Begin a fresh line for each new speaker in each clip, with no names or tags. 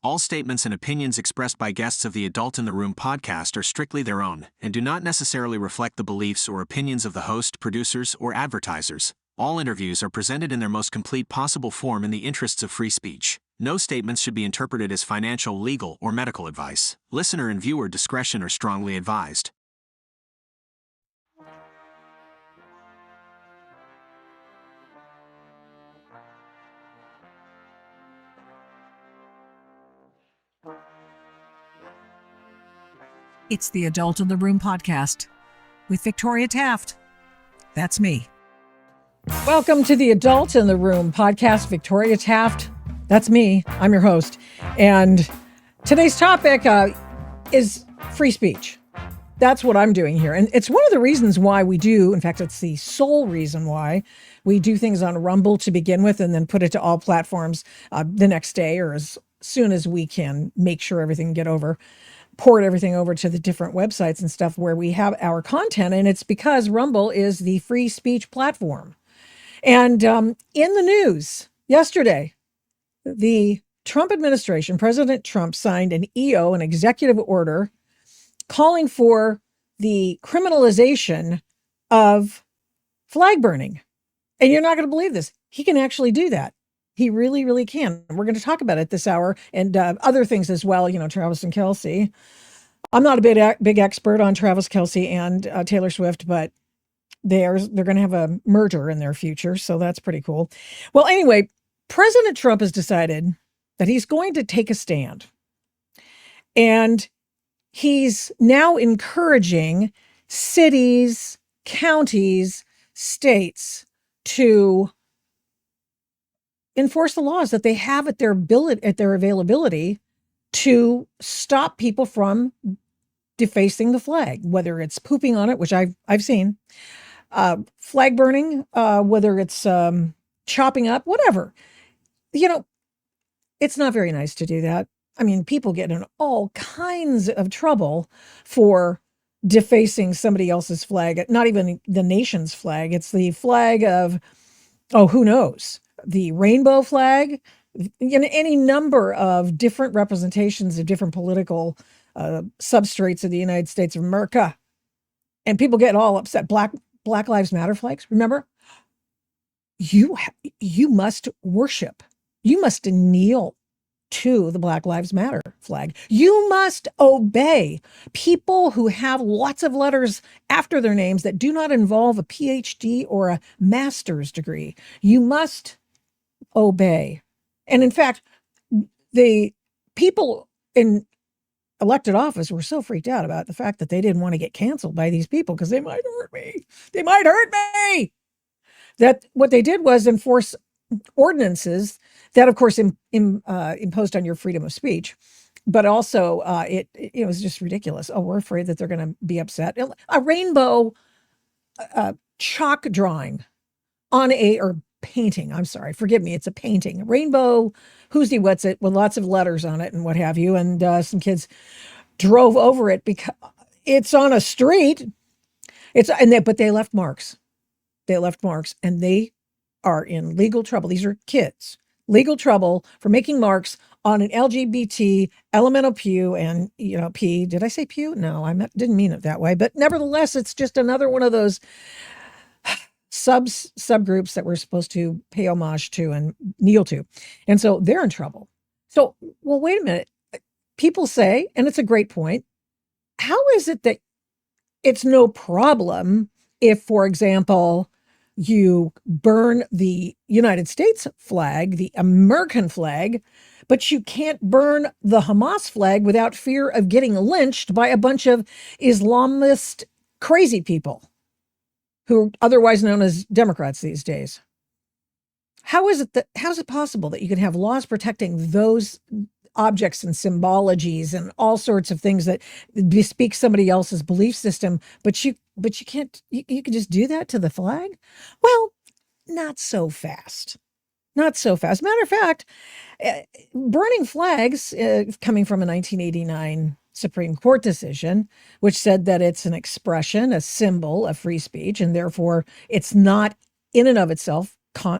All statements and opinions expressed by guests of the Adult in the Room podcast are strictly their own and do not necessarily reflect the beliefs or opinions of the host, producers, or advertisers. All interviews are presented in their most complete possible form in the interests of free speech. No statements should be interpreted as financial, legal, or medical advice. Listener and viewer discretion are strongly advised.
It's the Adult in the Room podcast with Victoria Taft. That's me. Welcome to the Adult in the Room podcast, Victoria Taft. That's me. I'm your host. And today's topic is free speech. That's what I'm doing here. And it's one of the reasons why we do, in fact, it's the sole reason why we do things on Rumble to begin with and then put it to all platforms the next day or as soon as we can make sure everything port everything over to the different websites and stuff where we have our content. And it's because Rumble is the free speech platform. And in the news yesterday, the Trump administration, President Trump, signed an an executive order, calling for the criminalization of flag burning. And you're not going to believe this. He can actually do that. He really, really can. We're going to talk about it this hour and other things as well. You know, Travis and Kelce. I'm not a big expert on Travis Kelce and Taylor Swift, but they're going to have a merger in their future. So that's pretty cool. Well, anyway, President Trump has decided that he's going to take a stand. And he's now encouraging cities, counties, states to enforce the laws that they have at their availability to stop people from defacing the flag, whether it's pooping on it, which I've seen, flag burning, whether it's chopping up, whatever. You know, it's not very nice to do that. I mean, people get in all kinds of trouble for defacing somebody else's flag, not even the nation's flag. It's the flag of, who knows? The rainbow flag, any number of different representations of different political substrates of the United States of America. And people get all upset. Black Lives Matter flags, remember? You must worship. You must kneel to the Black Lives Matter flag. You must obey people who have lots of letters after their names that do not involve a PhD or a master's degree. You must obey. And in fact, the people in elected office were so freaked out about the fact that they didn't want to get canceled by these people because they might hurt me. They might hurt me. That what they did was enforce ordinances that, of course, imposed on your freedom of speech. But also, it was just ridiculous. Oh, we're afraid that they're going to be upset. A rainbow chalk drawing on or painting. I'm sorry. Forgive me. It's a painting. A rainbow who's what's it with lots of letters on it and what have you. And some kids drove over it because it's on a street. But they left marks. They left marks and they are in legal trouble. These are kids. Legal trouble for making marks on an LGBT elemental pew and, P. Did I say pew? No, I didn't mean it that way. But nevertheless, it's just another one of those subgroups that we're supposed to pay homage to and kneel to. And so they're in trouble. So, well, wait a minute. People say, and it's a great point, how is it that it's no problem if, for example, you burn the United States flag, the American flag, but you can't burn the Hamas flag without fear of getting lynched by a bunch of Islamist crazy people who are otherwise known as Democrats these days? How is it possible that you can have laws protecting those objects and symbologies and all sorts of things that bespeak somebody else's belief system, but you can't, you can just do that to the flag? Well, not so fast. Not so fast. Matter of fact, burning flags, coming from a 1989 Supreme Court decision, which said that it's an expression, a symbol of free speech, and therefore it's not in and of itself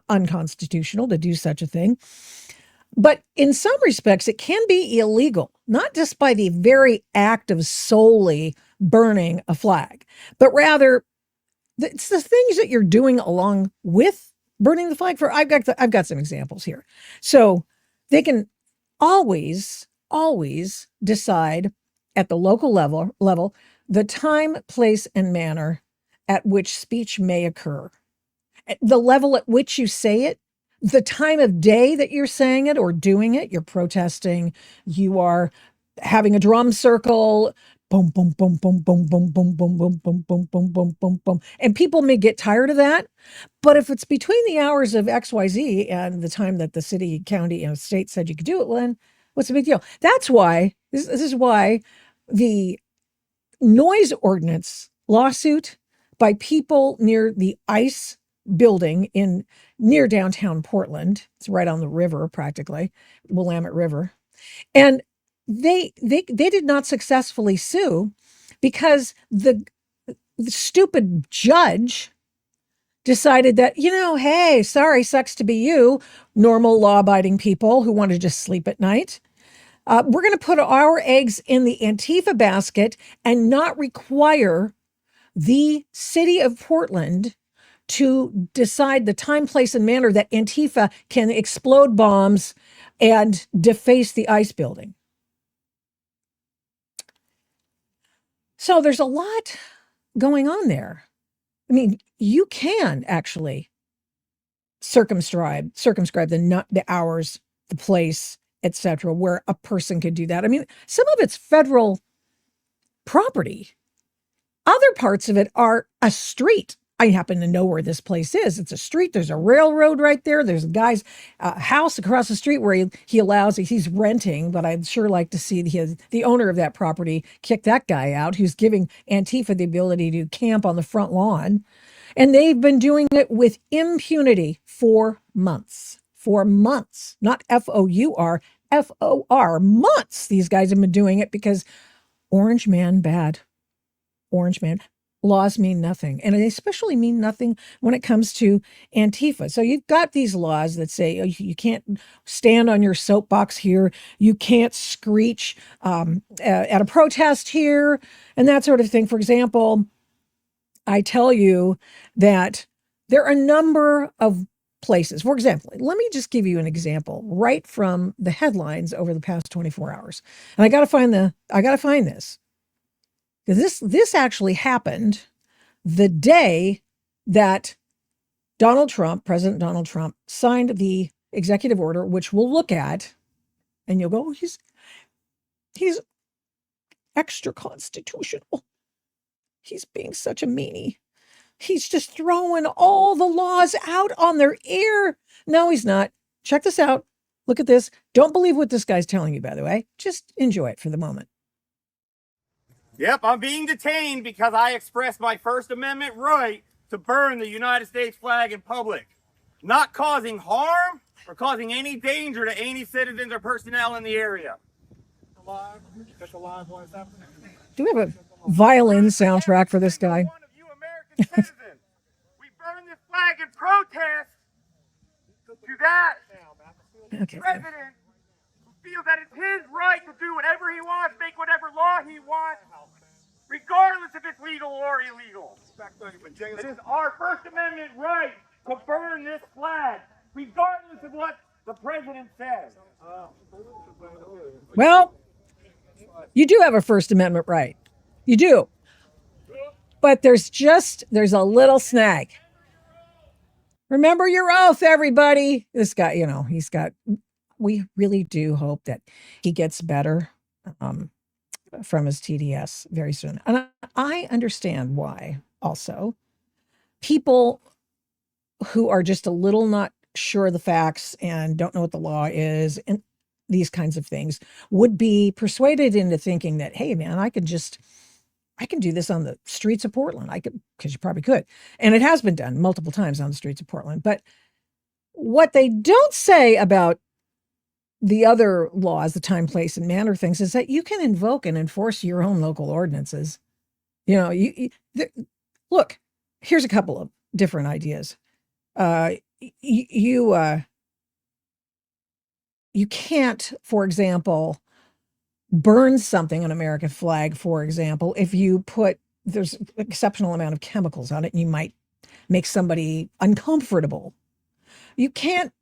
unconstitutional to do such a thing. But in some respects, it can be illegal, not just by the very act of solely burning a flag, but rather it's the things that you're doing along with burning the flag. I've got some examples here. So they can always decide at the local level the time, place, and manner at which speech may occur, at the level at which you say it, the time of day that you're saying it or doing it. You're protesting, you are having a drum circle, boom, boom, boom, boom, boom, boom, boom, boom, boom, boom, boom, boom, boom, boom, boom. And people may get tired of that. But if it's between the hours of XYZ and the time that the city, county, and state said you could do it, well, then what's the big deal? That's why, this is why the noise ordinance lawsuit by people near the ICE building in near downtown Portland. It's right on the river, practically, Willamette River. And they did not successfully sue because the stupid judge decided that, hey, sorry, sucks to be you, normal law-abiding people who want to just sleep at night. We're going to put our eggs in the Antifa basket and not require the city of Portland to decide the time, place, and manner that Antifa can explode bombs and deface the ICE building. So there's a lot going on there. I mean, you can actually circumscribe the hours, the place, etc., where a person could do that. I mean, some of it's federal property. Other parts of it are a street. I happen to know where this place is. It's a street. There's a railroad right there. There's a guy's house across the street where he's renting, but I'd sure like to see the owner of that property kick that guy out who's giving Antifa the ability to camp on the front lawn. And they've been doing it with impunity for months. For months. Not FOUR, FOR, months. These guys have been doing it because orange man bad. Orange man. Laws mean nothing. And they especially mean nothing when it comes to Antifa. So you've got these laws that say you can't stand on your soapbox here. You can't screech at a protest here and that sort of thing. For example, I tell you that there are a number of places. For example, let me just give you an example right from the headlines over the past 24 hours. And I got to find this. This actually happened the day that President Donald Trump, signed the executive order, which we'll look at, and you'll go, he's extra constitutional. He's being such a meanie. He's just throwing all the laws out on their ear. No, he's not. Check this out. Look at this. Don't believe what this guy's telling you, by the way. Just enjoy it for the moment.
Yep, I'm being detained because I expressed my First Amendment right to burn the United States flag in public, not causing harm or causing any danger to any citizens or personnel in the area.
Do we have a violin soundtrack for this guy?
One of you American citizens, we burn this flag in protest to that president who feels that it's his right to do whatever he wants, make whatever law he wants, regardless if it's legal or illegal. It is our First Amendment right to burn this flag, regardless of what the president says.
Well, you do have a First Amendment right. You do. But there's a little snag. Remember your oath, everybody. This guy, we really do hope that he gets better from his TDS very soon. And I understand why also. People who are just a little not sure of the facts and don't know what the law is and these kinds of things would be persuaded into thinking that, hey, man, I can do this on the streets of Portland. Because you probably could. And it has been done multiple times on the streets of Portland. But what they don't say about the other laws, the time, place, and manner things, is that you can invoke and enforce your own local ordinances. Look, here's a couple of different ideas. You you can't, for example, burn something, an American flag, for example, if you put, there's an exceptional amount of chemicals on it and you might make somebody uncomfortable. You can't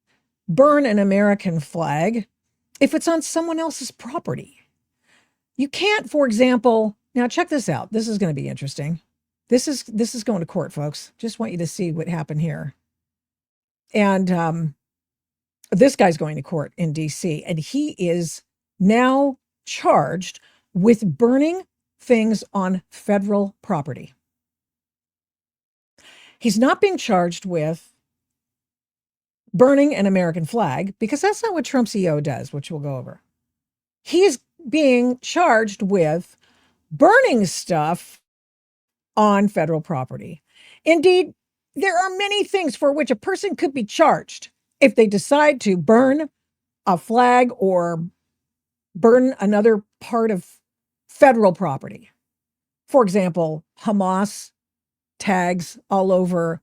burn an American flag if it's on someone else's property. You can't, for example, now check this out. This is going to be interesting. This is going to court, folks. Just want you to see what happened here. And this guy's going to court in DC, and he is now charged with burning things on federal property. He's not being charged with burning an American flag because that's not what Trump's EO does, which we'll go over. He's being charged with burning stuff on federal property. Indeed, there are many things for which a person could be charged if they decide to burn a flag or burn another part of federal property. For example, Hamas tags all over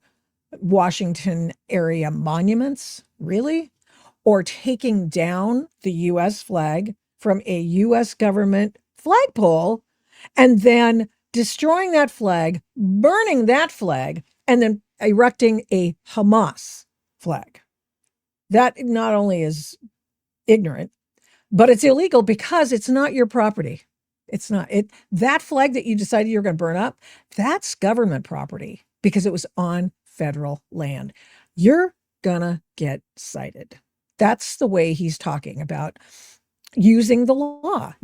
Washington area monuments, really? Or taking down the U.S. flag from a U.S. government flagpole and then destroying that flag, burning that flag, and then erecting a Hamas flag. That not only is ignorant, but it's illegal because it's not your property. It's not it. That flag that you decided you're going to burn up, that's government property because it was on federal land. You're gonna get cited. That's the way he's talking about using the law.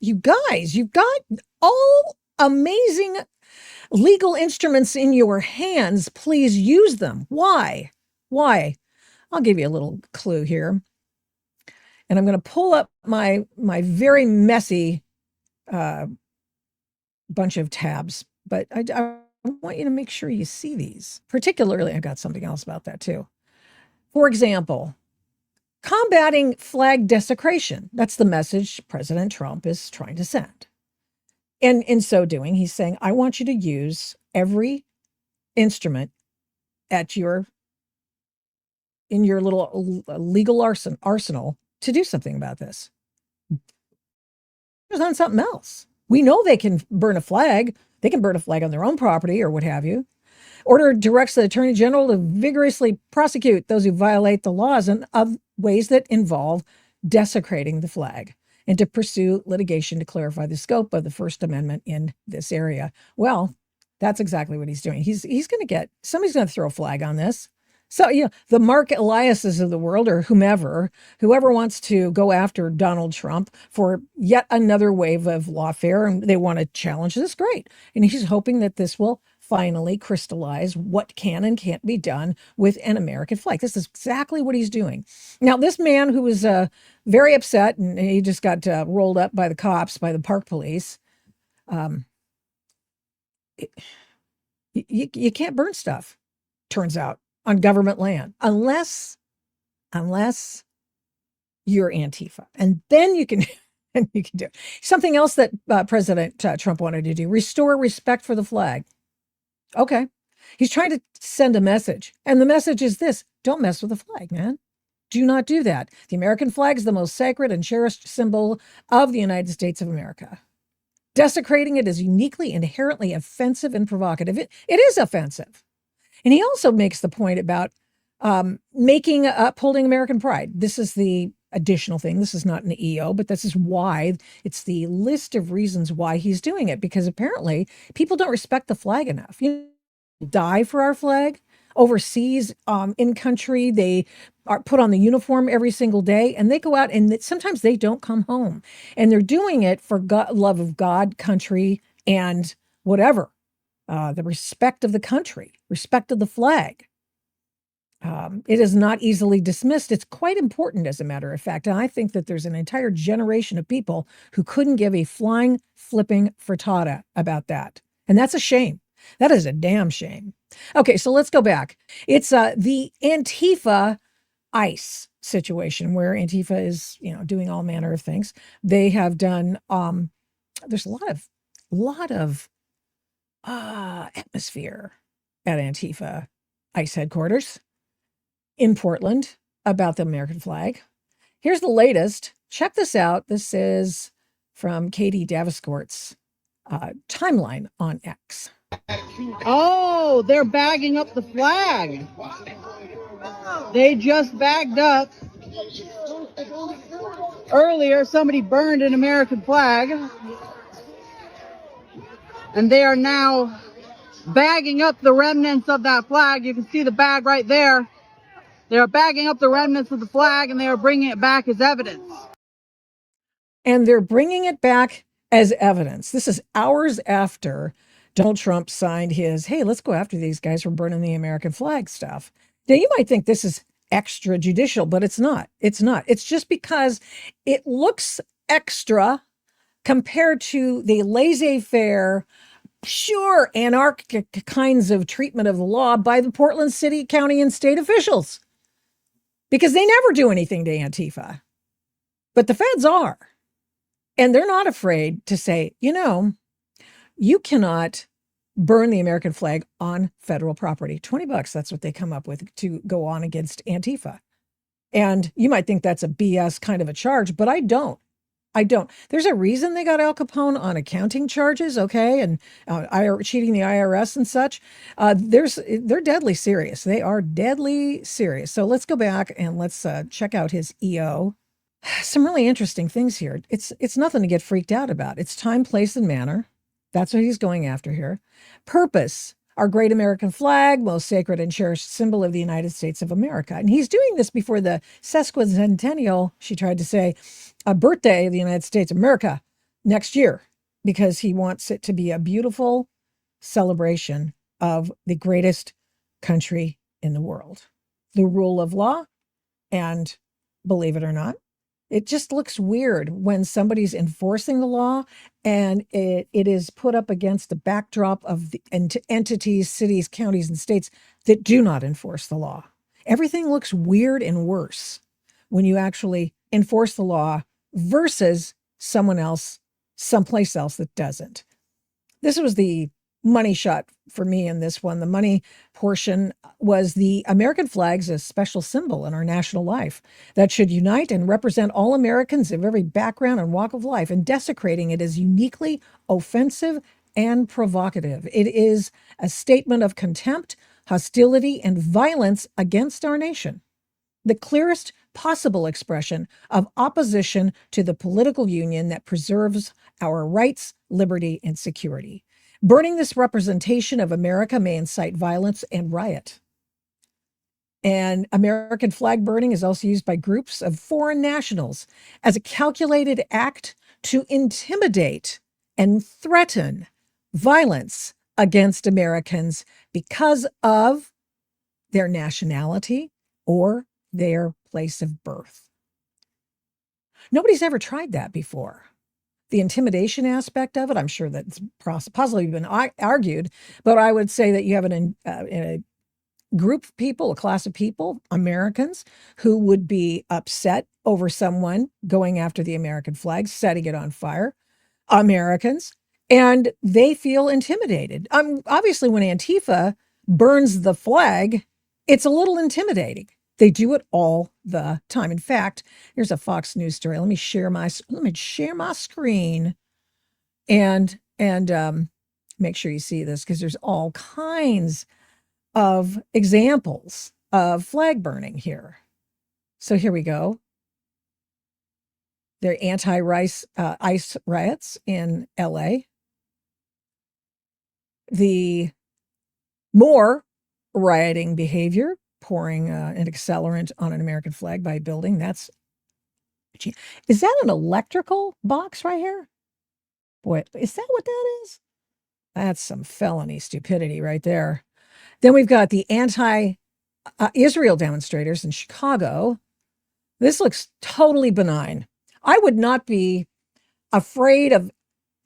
You guys, you've got all amazing legal instruments in your hands. Please use them. Why? I'll give you a little clue here. And I'm going to pull up my very messy bunch of tabs, but I want you to make sure you see these. Particularly, I got something else about that too. For example, combating flag desecration. That's the message President Trump is trying to send. And in so doing, he's saying, I want you to use every instrument in your little legal arsenal to do something about this. There's on something else. We know they can burn a flag. They can burn a flag on their own property or what have you. Order directs the Attorney General to vigorously prosecute those who violate the laws in ways that involve desecrating the flag and to pursue litigation to clarify the scope of the First Amendment in this area. Well, that's exactly what he's doing. Somebody's going to throw a flag on this. So, the Mark Eliases of the world or whoever wants to go after Donald Trump for yet another wave of lawfare and they want to challenge this, great. And he's hoping that this will finally crystallize what can and can't be done with an American flag. This is exactly what he's doing. Now, this man who was very upset and he just got rolled up by the cops, by the park police, you can't burn stuff, turns out, on government land, unless you're Antifa. And then you can do it. Something else that President Trump wanted to do, restore respect for the flag. Okay. He's trying to send a message. And the message is this: don't mess with the flag, man. Do not do that. The American flag is the most sacred and cherished symbol of the United States of America. Desecrating it is uniquely, inherently offensive and provocative. It is offensive. And he also makes the point about upholding American pride. This is the additional thing. This is not an EO, but this is why it's the list of reasons why he's doing it, because apparently people don't respect the flag enough. Die for our flag. Overseas, in country, they are put on the uniform every single day, and they go out and sometimes they don't come home, and they're doing it for love of God, country, and whatever. The respect of the country, respect of the flag. It is not easily dismissed. It's quite important, as a matter of fact. And I think that there's an entire generation of people who couldn't give a flying, flipping frittata about that. And that's a shame. That is a damn shame. Okay, so let's go back. It's the Antifa ICE situation where Antifa is, doing all manner of things. They have done, there's a lot of atmosphere at Antifa ICE headquarters in Portland about the American flag. Here's the latest. Check this out. This is from Katie Daviscourt's timeline on X.
Oh, they're bagging up the flag. They just bagged up. Earlier, somebody burned an American flag. And they are now bagging up the remnants of that flag. You can see the bag right there. They are bagging up the remnants of the flag, and they are bringing it back as evidence.
And they're bringing it back as evidence. This is hours after Donald Trump signed his, hey, let's go after these guys for burning the American flag stuff. Now, you might think this is extrajudicial, but it's not. It's not. It's just because it looks extra compared to the laissez-faire, pure anarchic kinds of treatment of the law by the Portland City, County, and state officials. Because they never do anything to Antifa. But the feds are. And they're not afraid to say, you cannot burn the American flag on federal property. $20, that's what they come up with to go on against Antifa. And you might think that's a BS kind of a charge, but I don't. There's a reason they got Al Capone on accounting charges, okay, and cheating the IRS and such. They're deadly serious. They are deadly serious. So let's go back and let's check out his EO. Some really interesting things here. It's nothing to get freaked out about. It's time, place, and manner. That's what he's going after here. Purpose, our great American flag, most sacred and cherished symbol of the United States of America. And he's doing this before the sesquicentennial, she tried to say, a birthday of the United States of America next year, because he wants it to be a beautiful celebration of the greatest country in the world. The rule of law, and believe it or not, it just looks weird when somebody's enforcing the law and it is put up against the backdrop of the entities, cities, counties, and states that do not enforce the law. Everything looks weird and worse when you actually enforce the law versus someone else, someplace else that doesn't. This was the money shot for me in this one. The money portion was the American flag's a special symbol in our national life that should unite and represent all Americans of every background and walk of life, and desecrating it is uniquely offensive and provocative. It is a statement of contempt, hostility, and violence against our nation. The clearest possible expression of opposition to the political union that preserves our rights, liberty, and security. Burning this representation of America may incite violence and riot. And American flag burning is also used by groups of foreign nationals as a calculated act to intimidate and threaten violence against Americans because of their nationality or their place of birth. Nobody's ever tried that before. The intimidation aspect of it, I'm sure that's possibly been argued, but I would say that you have a group of people, a class of people, Americans, who would be upset over someone going after the American flag, setting it on fire, Americans, and they feel intimidated. Obviously, when Antifa burns the flag, it's a little intimidating. They do it all the time. In fact, here's a Fox News story. Let me share my screen and make sure you see this, because there's all kinds of examples of flag burning here. So here we go. They're ICE riots in LA. The more rioting behavior, pouring an accelerant on an American flag by a building. Is that an electrical box right here? Boy, is that what that is? That's some felony stupidity right there. Then we've got the anti-Israel demonstrators in Chicago. This looks totally benign. I would not be afraid of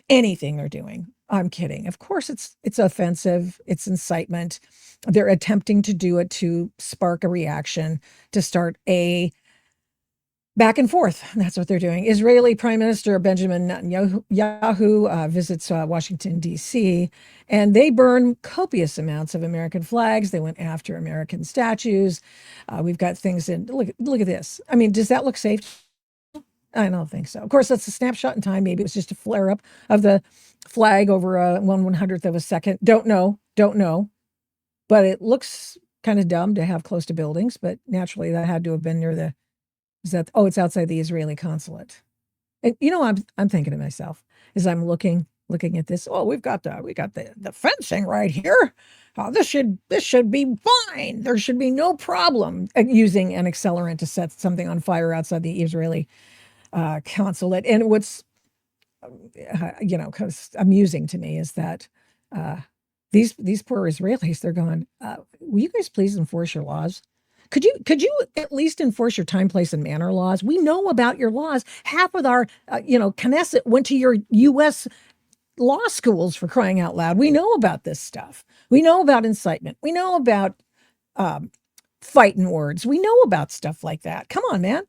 anything they're doing. I'm kidding. Of course, it's offensive. It's incitement. They're attempting to do it to spark a reaction, to start a back and forth. That's what they're doing. Israeli Prime Minister Benjamin Netanyahu visits Washington, D.C., and they burn copious amounts of American flags. They went after American statues. We've got things in. Look at this. I mean, does that look safe I don't think so. Of course, that's a snapshot in time. Maybe it was just a flare up of the flag over a 1/100th of a second. Don't know. But it looks kind of dumb to have close to buildings. But naturally, that had to have been near the. It's outside the Israeli consulate. And I'm thinking to myself as I'm looking at this. Oh, we got the fencing right here. This should be fine. There should be no problem using an accelerant to set something on fire outside the Israeli consulate. And what's kind of amusing to me is that these poor Israelis, they're going, will you guys please enforce your laws? Could you at least enforce your time, place, and manner laws? We know about your laws. Half of our Knesset went to your U.S. law schools, for crying out loud. We know about this stuff. We know about incitement. We know about fighting words. We know about stuff like that. Come on, man.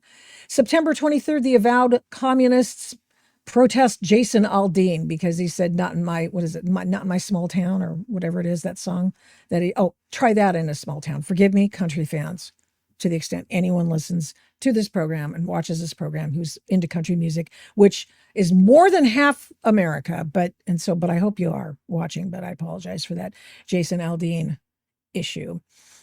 September 23rd, the avowed communists protest Jason Aldean because he said, not in my small town, or whatever it is, that song that try that in a small town. Forgive me, country fans, to the extent anyone listens to this program and watches this program who's into country music, which is more than half America. But I hope you are watching, but I apologize for that Jason Aldean issue.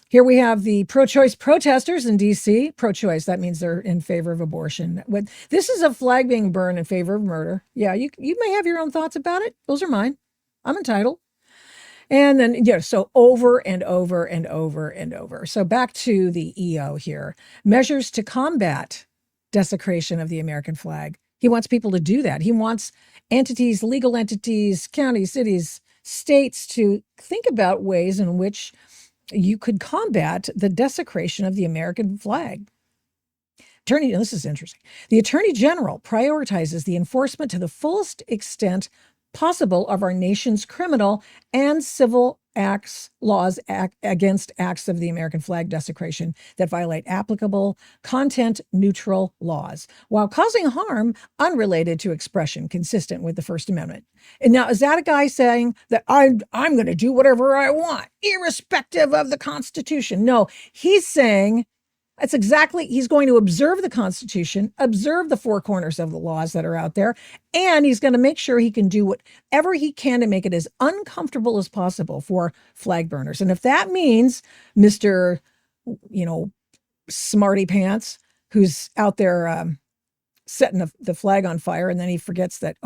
Here we have the pro-choice protesters in D.C. Pro-choice, that means they're in favor of abortion. This is a flag being burned in favor of murder. Yeah, you may have your own thoughts about it. Those are mine. I'm entitled. And then, so over and over and over and over. So back to the EO here. Measures to combat desecration of the American flag. He wants people to do that. He wants entities, legal entities, counties, cities, states to think about ways in which you could combat the desecration of the American flag. This is interesting. The Attorney General prioritizes the enforcement to the fullest extent possible of our nation's criminal and civil laws against acts of the American flag desecration that violate applicable content-neutral laws, while causing harm unrelated to expression consistent with the First Amendment. And now, is that a guy saying that I'm going to do whatever I want, irrespective of the Constitution? No, he's saying he's going to observe the Constitution, observe the four corners of the laws that are out there, and he's going to make sure he can do whatever he can to make it as uncomfortable as possible for flag burners. And if that means Mr. Smarty Pants, who's out there setting the flag on fire, and then he forgets that,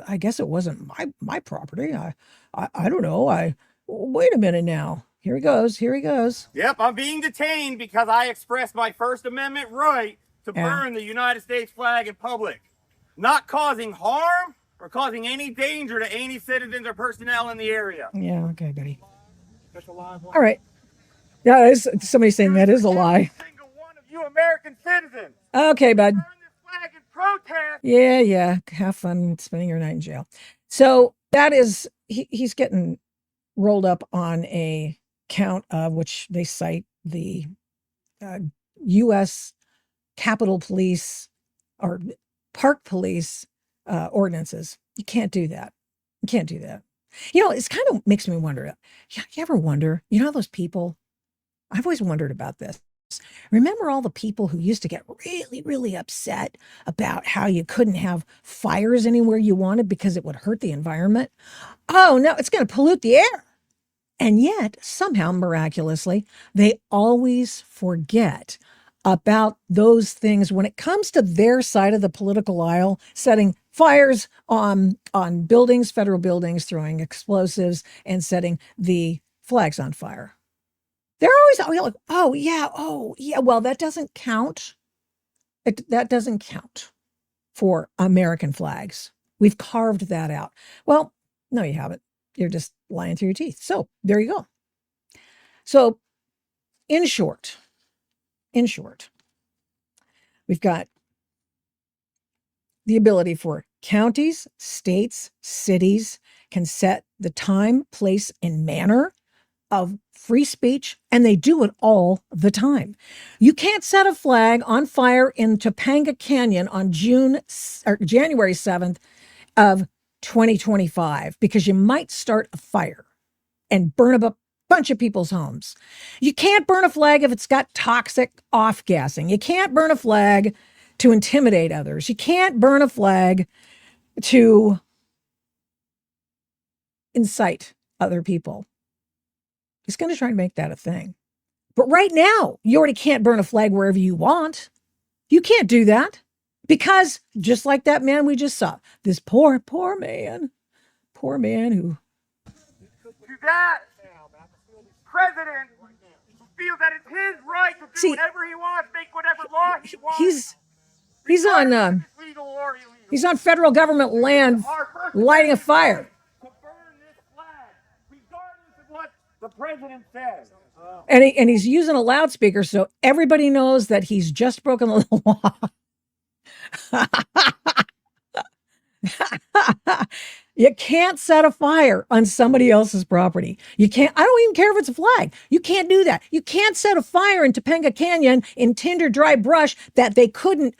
I guess it wasn't my property. I don't know. Wait a minute now. Here he goes.
Yep, I'm being detained because I expressed my First Amendment right to burn the United States flag in public, not causing harm or causing any danger to any citizens or personnel in the area.
Yeah, okay, buddy. That's a lie. All right. Yeah, somebody saying that is a lie.
Every single one of you American citizens.
Okay, bud.
Burn this flag in protest.
Yeah. Have fun spending your night in jail. So that is, he's getting rolled up on a count of which they cite the U.S. Capitol Police or Park Police ordinances. You can't do that. It's kind of makes me wonder. You ever wonder, those people, I've always wondered about this. Remember all the people who used to get really, really upset about how you couldn't have fires anywhere you wanted because it would hurt the environment? Oh, no, it's going to pollute the air. And yet, somehow, miraculously, they always forget about those things when it comes to their side of the political aisle, setting fires on buildings, federal buildings, throwing explosives, and setting the flags on fire. They're always like, oh, yeah, well, that doesn't count. That doesn't count for American flags. We've carved that out. Well, no, you haven't. You're just lying through your teeth. So there you go. So in short, we've got the ability for counties, states, cities can set the time, place, and manner of free speech, and they do it all the time. You can't set a flag on fire in Topanga Canyon on January 7th of 2025 because you might start a fire and burn up a bunch of people's homes. You can't burn a flag if it's got toxic off-gassing. You can't burn a flag to intimidate others. You can't burn a flag to incite other people. He's going to try to make that a thing. But right now, you already can't burn a flag wherever you want. You can't do that because just like that man we just saw, this poor man who...
To that president who feels that it's his right to do whatever he wants, make whatever law he wants.
He's on federal government land lighting a fire.
To burn this flag, regardless of what the president says.
And he's using a loudspeaker so everybody knows that he's just broken the law. You can't set a fire on somebody else's property. You can't. I don't even care if it's a flag. You can't do that. You can't set a fire in Topanga Canyon in tinder dry brush that they couldn't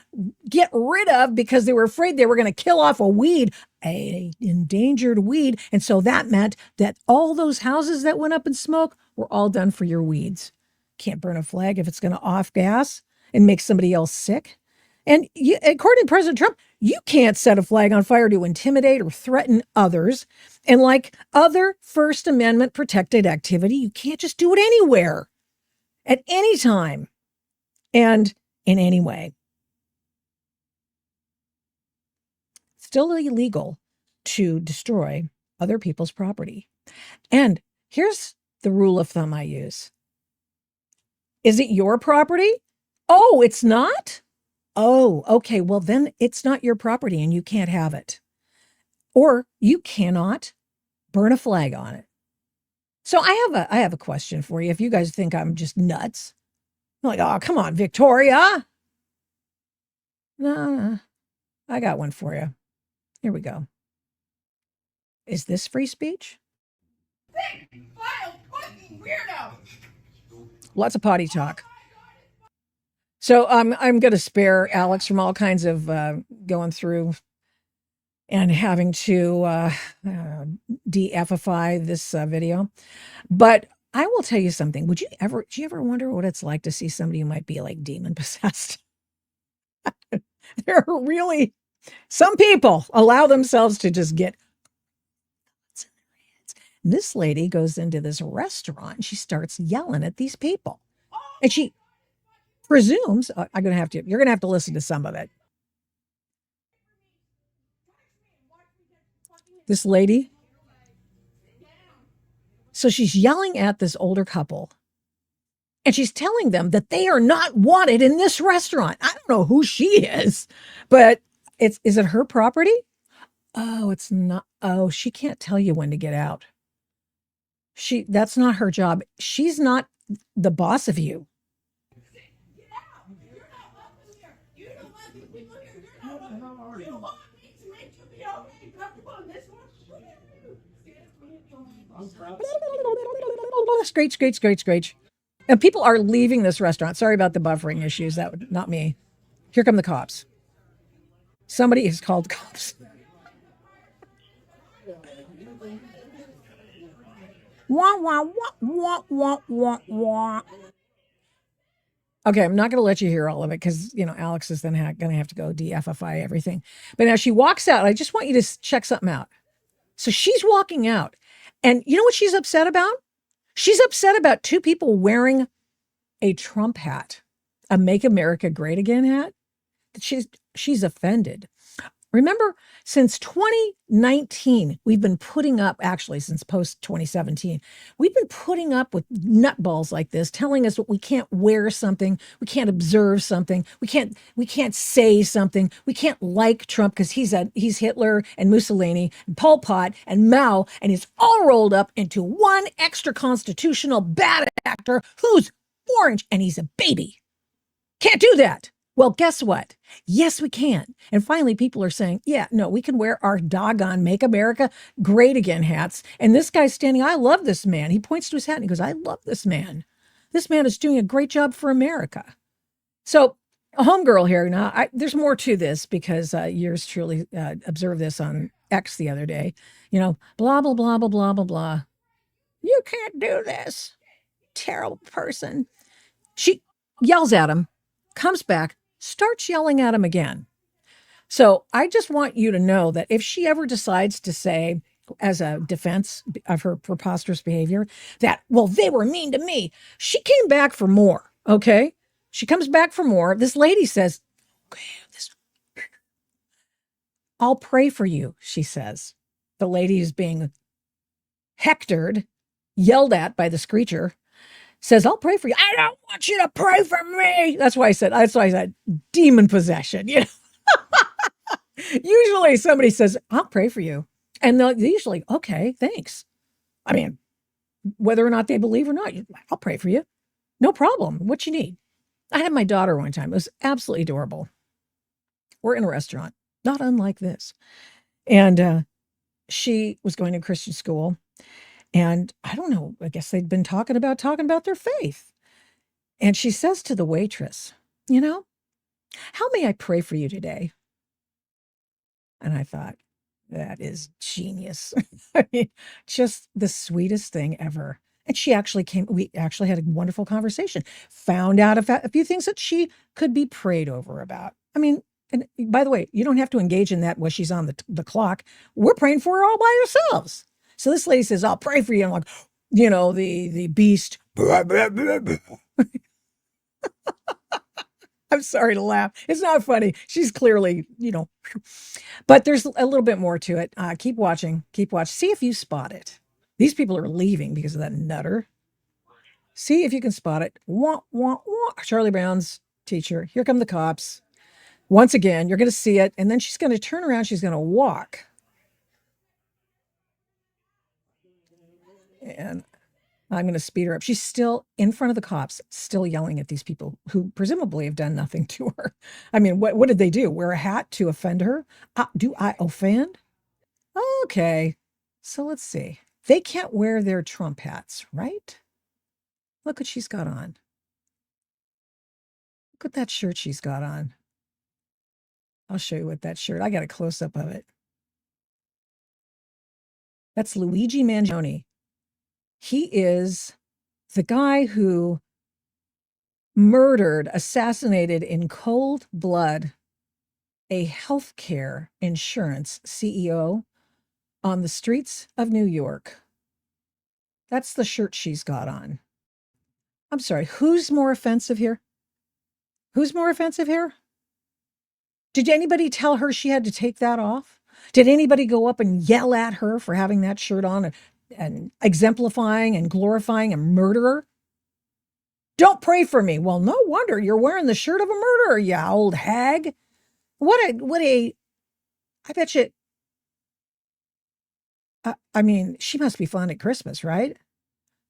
get rid of because they were afraid they were going to kill off a weed, an endangered weed. And so that meant that all those houses that went up in smoke were all done for your weeds. Can't burn a flag if it's going to off gas and make somebody else sick. And according to President Trump, you can't set a flag on fire to intimidate or threaten others. And like other First Amendment protected activity, you can't just do it anywhere, at any time, and in any way. Still illegal to destroy other people's property. And here's the rule of thumb I use. Is it your property? Oh, it's not? Oh, okay. Well, then it's not your property and you can't have it. Or you cannot burn a flag on it. So I have a question for you. If you guys think I'm just nuts, I'm like, oh, come on, Victoria. No, I got one for you. Here we go. Is this free speech?
Big, vile, fucking weirdo.
Lots of potty talk. So I'm going to spare Alex from all kinds of going through and having to de-effify this video. But I will tell you something. Do you ever wonder what it's like to see somebody who might be like demon possessed? There are really, some people allow themselves to just get. This lady goes into this restaurant and she starts yelling at these people. And she presumes, you're going to have to listen to some of it. This lady. So she's yelling at this older couple and she's telling them that they are not wanted in this restaurant. I don't know who she is, but is it her property? Oh, it's not. Oh, she can't tell you when to get out. That's not her job. She's not the boss of you. Screech. And people are leaving this restaurant. Sorry about the buffering issues. Not me. Here come the cops. Somebody has called cops. Wah, wah, wah, wah, wah, wah. Okay, I'm not going to let you hear all of it because, Alex is then going to have to go de-effify everything. But now she walks out. I just want you to check something out. So she's walking out. And you know what she's upset about? She's upset about two people wearing a Trump hat, a Make America Great Again hat. She's offended. Remember, since 2019, we've been putting up, actually since post 2017, we've been putting up with nutballs like this, telling us that we can't wear something, we can't observe something, we can't say something, we can't like Trump because he's Hitler and Mussolini and Pol Pot and Mao, and he's all rolled up into one extra constitutional bad actor who's orange and he's a baby. Can't do that. Well, guess what? Yes, we can. And finally, people are saying, yeah, no, we can wear our doggone Make America Great Again hats. And this guy's standing, I love this man. He points to his hat and he goes, I love this man. This man is doing a great job for America. So a homegirl here. Now, there's more to this because yours truly observed this on X the other day. Blah, blah, blah, blah, blah, blah, blah. You can't do this. Terrible person. She yells at him, comes back, starts yelling at him again. So I just want you to know that if she ever decides to say, as a defense of her preposterous behavior, that, well, they were mean to me, she came back for more. Okay. She comes back for more. This lady says, okay, I'll pray for you, she says. The lady is being hectored, yelled at by the screecher, says, I'll pray for you. I don't want you to pray for me. That's why I said demon possession. You know? Usually somebody says, I'll pray for you. And they're usually, okay, thanks. I mean, whether or not they believe or not, I'll pray for you. No problem. What you need. I had my daughter one time. It was absolutely adorable. We're in a restaurant, not unlike this. And she was going to Christian school. And I don't know, I guess they'd been talking about their faith. And she says to the waitress, you know, how may I pray for you today? And I thought, that is genius. I mean, just the sweetest thing ever. And we actually had a wonderful conversation, found out a few things that she could be prayed over about. I mean, and by the way, you don't have to engage in that while she's on the clock. We're praying for her all by ourselves. So this lady says, I'll pray for you. I'm like, you know, the beast. I'm sorry to laugh. It's not funny. She's clearly, you know, but there's a little bit more to it. Keep watching. See if you spot it. These people are leaving because of that nutter. See if you can spot it. Wah, wah, wah. Charlie Brown's teacher. Here come the cops. Once again, you're going to see it. And then she's going to turn around. She's going to walk. And I'm going to speed her up. She's still in front of the cops, still yelling at these people who presumably have done nothing to her. I mean, what did they do? Wear a hat to offend her? Do I offend? Okay. So let's see. They can't wear their Trump hats, right? Look what she's got on. Look at that shirt she's got on. I'll show you what that shirt. I got a close up of it. That's Luigi Mangione. He is the guy who assassinated in cold blood a healthcare insurance CEO on the streets of New York. That's the shirt she's got on. I'm sorry, who's more offensive here? Did anybody tell her she had to take that off? Did anybody go up and yell at her for having that shirt on and exemplifying and glorifying a murderer? Don't pray for me. Well, no wonder you're wearing the shirt of a murderer, you old hag. I bet you, I mean, she must be fun at Christmas, right?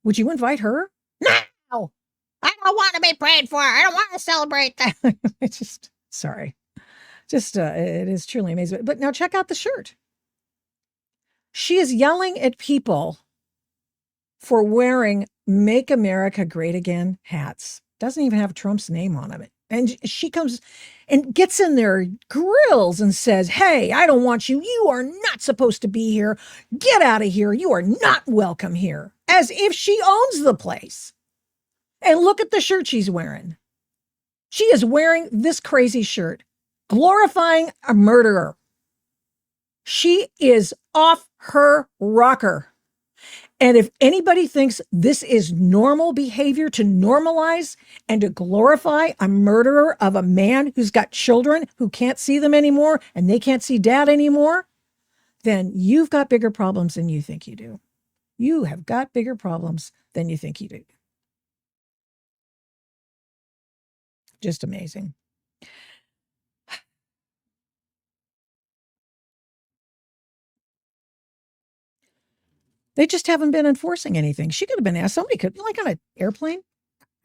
Would you invite her? No, I don't want to be prayed for. I don't want to celebrate that. It's just, sorry. It is truly amazing. But now check out the shirt. She is yelling at people for wearing Make America Great Again hats. Doesn't even have Trump's name on it. And she comes and gets in their grills and says, hey, I don't want you. You are not supposed to be here. Get out of here. You are not welcome here. As if she owns the place. And look at the shirt she's wearing. She is wearing this crazy shirt, glorifying a murderer. She is off her rocker. And if anybody thinks this is normal behavior to normalize and to glorify a murderer of a man who's got children who can't see them anymore and they can't see dad anymore, then you've got bigger problems than you think you do. You have got bigger problems than you think you do. Just amazing. They just haven't been enforcing anything. She could have been asked. Somebody could, like on an airplane.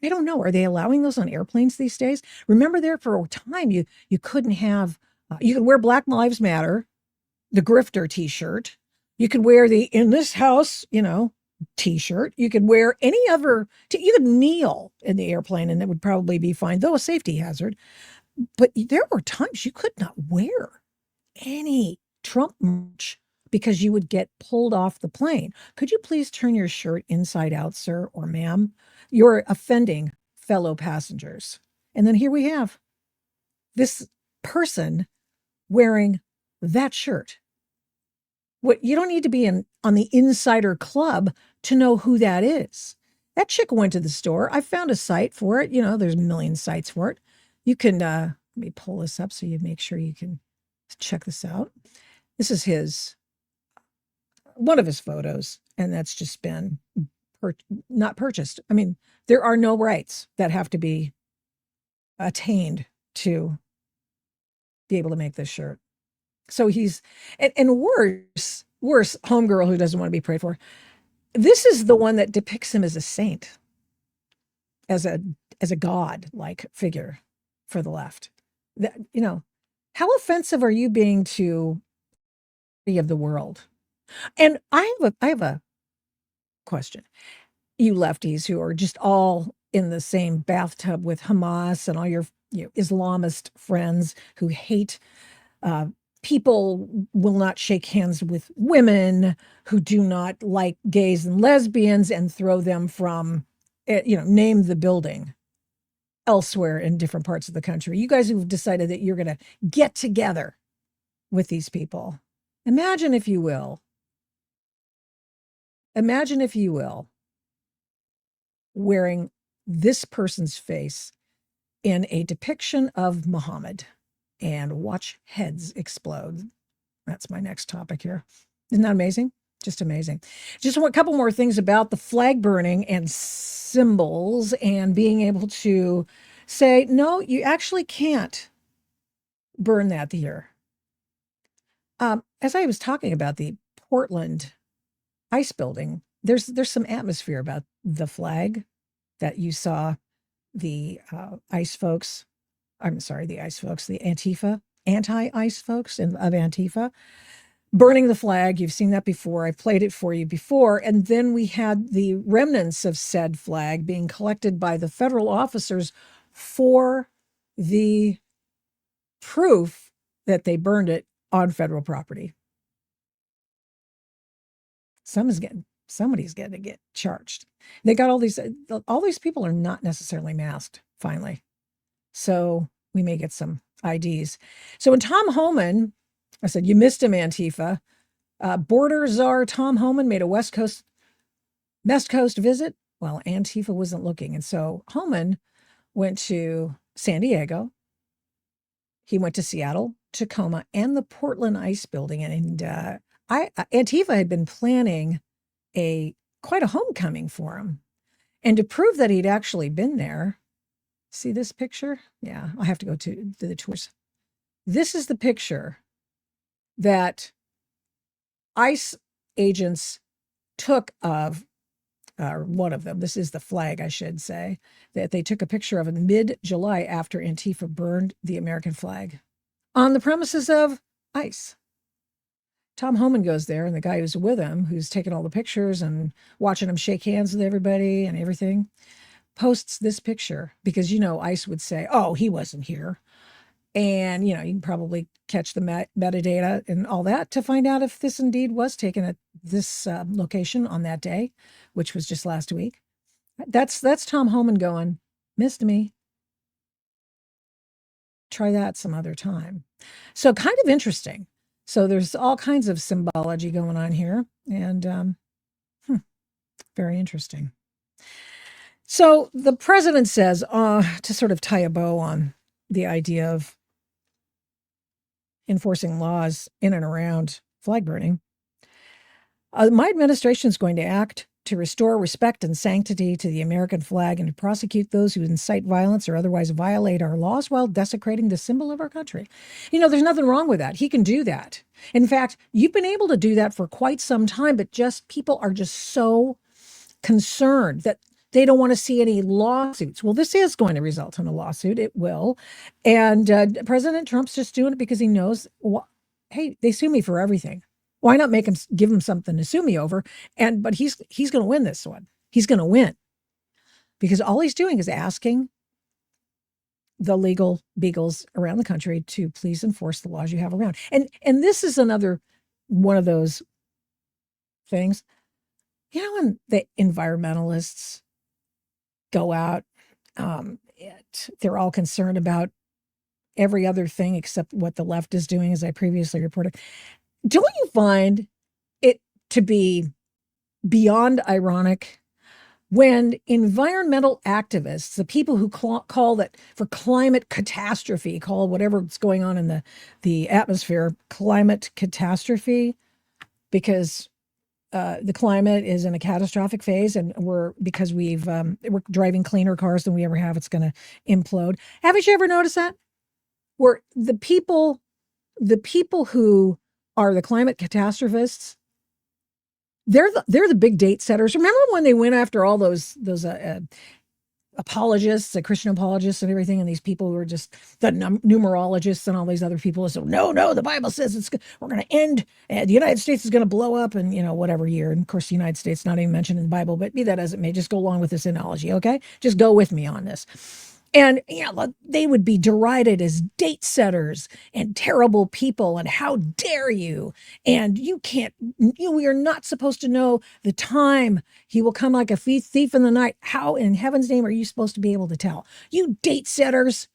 I don't know. Are they allowing those on airplanes these days? Remember, there for a time you couldn't have. You could wear Black Lives Matter, the grifter T-shirt. You could wear the "In This House," T-shirt. You could wear any other. You could kneel in the airplane, and it would probably be fine, though a safety hazard. But there were times you could not wear any Trump merch because you would get pulled off the plane. Could you please turn your shirt inside out, sir or ma'am? You're offending fellow passengers. And then here we have this person wearing that shirt. What you don't need to be on the insider club to know who that is. That chick went to the store. I found a site for it. There's a million sites for it. You can let me pull this up so you make sure you can check this out. This is one of his photos, and that's just been not purchased. I mean, there are no rights that have to be attained to be able to make this shirt. So he's, and worse, homegirl who doesn't want to be prayed for. This is the one that depicts him as a saint, as a god-like figure for the left. How offensive are you being to of the world? And I have a question. You lefties who are just all in the same bathtub with Hamas and all your Islamist friends who hate people, will not shake hands with women, who do not like gays and lesbians, and throw them from, name the building elsewhere in different parts of the country. You guys who've decided that you're going to get together with these people. Imagine if you will, wearing this person's face in a depiction of Muhammad, and watch heads explode. That's my next topic here. Isn't that amazing? Just amazing. Just a couple more things about the flag burning and symbols and being able to say, no, you actually can't burn that here. As I was talking about the Portland ice building, there's some atmosphere about the flag that you saw the Antifa, anti-ice folks of Antifa burning the flag. You've seen that before. I've played it for you before. And then we had the remnants of said flag being collected by the federal officers for the proof that they burned it on federal property. Somebody's getting to get charged. They got all these people are not necessarily masked, finally. So we may get some IDs. So when Tom Homan, I said, you missed him, Antifa. Border czar Tom Homan made a West Coast visit. Well, Antifa wasn't looking. And so Homan went to San Diego. He went to Seattle, Tacoma, and the Portland ice building. And Antifa had been planning quite a homecoming for him. And to prove that he'd actually been there, see this picture? Yeah, I'll have to go to the tours. This is the picture that ICE agents took of one of them. This is the flag, I should say, that they took a picture of in mid-July after Antifa burned the American flag on the premises of ICE. Tom Homan goes there, and the guy who's with him, who's taking all the pictures and watching him shake hands with everybody and everything, posts this picture because, ICE would say, oh, he wasn't here. And, you can probably catch the metadata and all that to find out if this indeed was taken at this location on that day, which was just last week. That's Tom Homan going, missed me. Try that some other time. So kind of interesting. So there's all kinds of symbology going on here, and very interesting. So the president says, to sort of tie a bow on the idea of enforcing laws in and around flag burning, my administration is going to act to restore respect and sanctity to the American flag and to prosecute those who incite violence or otherwise violate our laws while desecrating the symbol of our country. There's nothing wrong with that. He can do that. In fact, you've been able to do that for quite some time, but people are just so concerned that they don't want to see any lawsuits. Well, this is going to result in a lawsuit. It will. And President Trump's just doing it because he knows, hey, they sue me for everything. Why not give him something to sue me over? But he's going to win this one. He's going to win because all he's doing is asking the legal beagles around the country to please enforce the laws you have around. And this is another one of those things. When the environmentalists go out, they're all concerned about every other thing except what the left is doing, as I previously reported. Don't you find it to be beyond ironic when environmental activists, the people who call that for climate catastrophe, call whatever's going on in the atmosphere climate catastrophe, because the climate is in a catastrophic phase, and because we're driving cleaner cars than we ever have, it's going to implode. Haven't you ever noticed that? Where the people who are the climate catastrophists, they're the big date setters. Remember when they went after all those apologists, Christian apologists and everything, and these people who are just the numerologists and all these other people. So no, the Bible says we're going to end, the United States is going to blow up in, whatever year. And of course, the United States not even mentioned in the Bible, but be that as it may, just go along with this analogy, okay? Just go with me on this. And they would be derided as date setters and terrible people, and how dare you? And we are not supposed to know the time he will come like a thief in the night. How in heaven's name are you supposed to be able to tell? You date setters.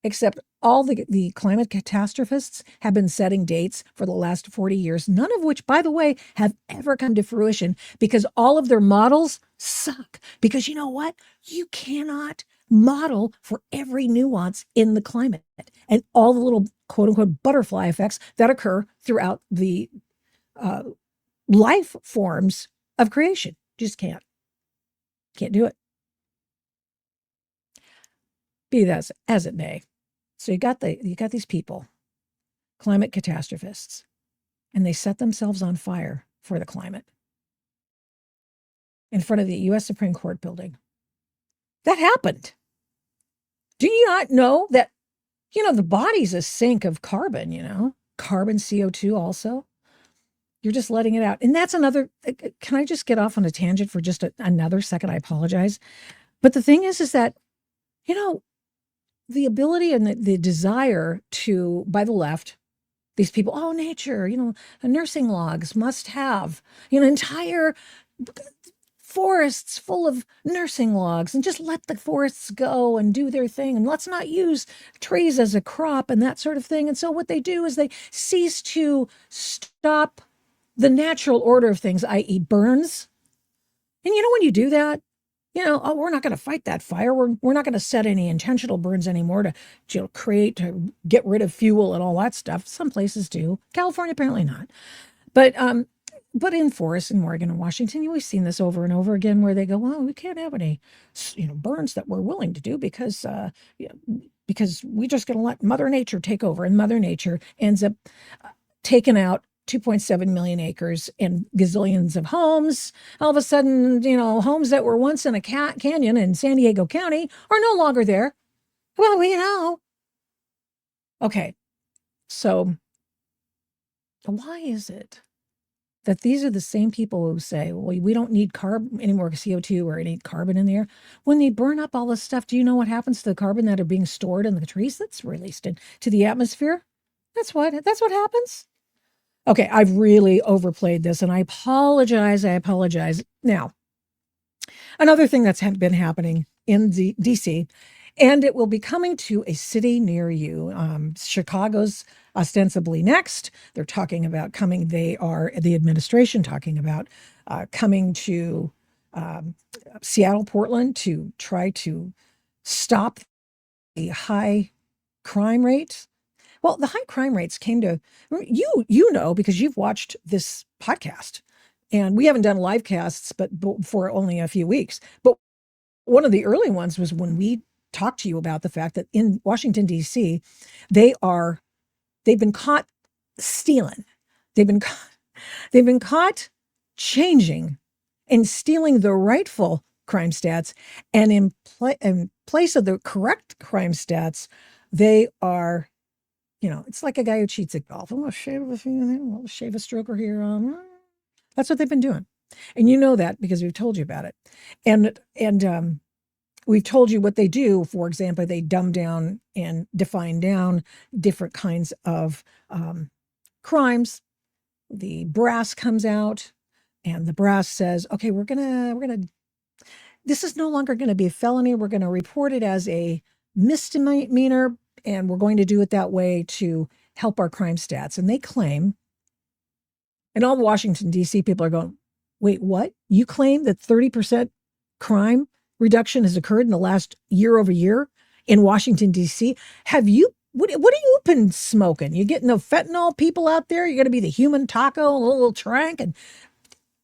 Except all the climate catastrophists have been setting dates for the last 40 years, none of which, by the way, have ever come to fruition, because all of their models suck. Because you know what? You cannot model for every nuance in the climate and all the little quote unquote butterfly effects that occur throughout the life forms of creation. Just can't do it. Be that as it may. So you got these people, climate catastrophists, and they set themselves on fire for the climate in front of the U.S. Supreme Court building. That happened. Do you not know that, the body's a sink of carbon, carbon, CO2 also? You're just letting it out. And that's another, can I just get off on a tangent for just another second? I apologize. But the thing is that, the ability and the desire to, by the left, these people, nature, nursing logs must have, entire forests full of nursing logs, and just let the forests go and do their thing. And let's not use trees as a crop and that sort of thing. And so what they do is they cease to stop the natural order of things, i.e. burns. And when you do that, we're not going to fight that fire. We're not going to set any intentional burns anymore to to get rid of fuel and all that stuff. Some places do. California, apparently not. But in forests in Oregon and Washington, we've seen this over and over again, where they go, well, we can't have any, burns that we're willing to do because we're just going to let Mother Nature take over. And Mother Nature ends up taking out 2.7 million acres and gazillions of homes. All of a sudden, homes that were once in a canyon in San Diego County are no longer there. Well, Okay, so why is it that these are the same people who say, well, we don't need any more CO2 or any carbon in the air? When they burn up all this stuff, do you know what happens to the carbon that are being stored in the trees that's released into the atmosphere? That's what happens. Okay, I've really overplayed this, and I apologize. Now, another thing that's been happening in D.C., and it will be coming to a city near you. Chicago's ostensibly next. They're talking about coming. They are the administration talking about coming to Seattle, Portland to try to stop the high crime rate. Well, the high crime rates came to because you've watched this podcast, and we haven't done live casts, but for only a few weeks. But one of the early ones was when we talked to you about the fact that in Washington, D.C., they've been caught stealing. They've been caught changing and stealing the rightful crime stats, and in place of the correct crime stats, they are. It's like a guy who cheats at golf. I'm going to shave a stroker here. That's what they've been doing. And you know that because we've told you about it. And we've told you what they do. For example, they dumb down and define down different kinds of crimes. The brass comes out, and the brass says, okay, we're gonna this is no longer going to be a felony. We're going to report it as a misdemeanor and we're going to do it that way to help our crime stats. And they claim, and all the Washington, D.C. people are going, wait, what? You claim that 30% crime reduction has occurred in the last year over year in Washington, D.C.? Have you, what have you been smoking? You getting the fentanyl people out there? You're going to be the human taco, a little trank? And